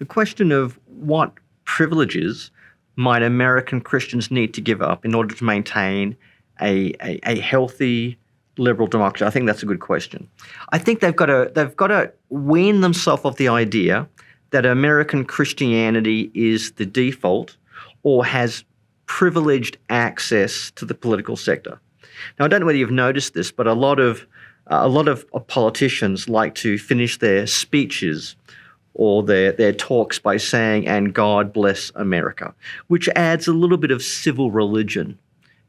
the question of what privileges might American Christians need to give up in order to maintain a healthy liberal democracy? I think that's a good question. I think they've got to wean themselves off the idea that American Christianity is the default or has privileged access to the political sector. Now, I don't know whether you've noticed this, but a lot of politicians like to finish their speeches or their talks by saying, "And God bless America," which adds a little bit of civil religion,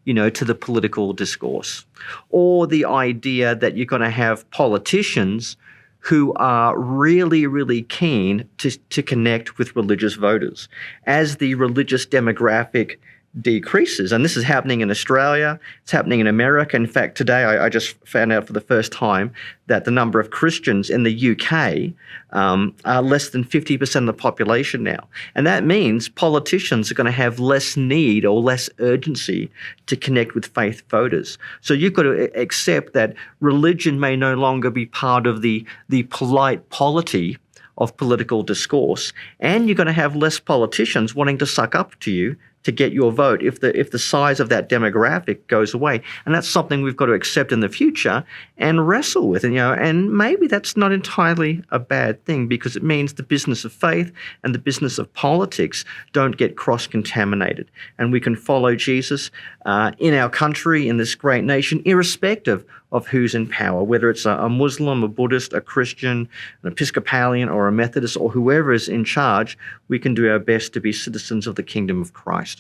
to the political discourse. Or the idea that you're going to have politicians who are really, really keen to connect with religious voters. As the religious demographic decreases, and this is happening in Australia, it's happening in America. In fact, today I just found out for the first time that the number of Christians in the UK are less than 50% of the population now. And that means politicians are going to have less need or less urgency to connect with faith voters. So you've got to accept that religion may no longer be part of the polite polity of political discourse, and you're going to have less politicians wanting to suck up to you to get your vote if the size of that demographic goes away. And that's something we've got to accept in the future and wrestle with. And maybe that's not entirely a bad thing, because it means the business of faith and the business of politics don't get cross-contaminated. And we can follow Jesus in our country, in this great nation, irrespective of who's in power, whether it's a Muslim, a Buddhist, a Christian, an Episcopalian, or a Methodist, or whoever is in charge. We can do our best to be citizens of the kingdom of Christ.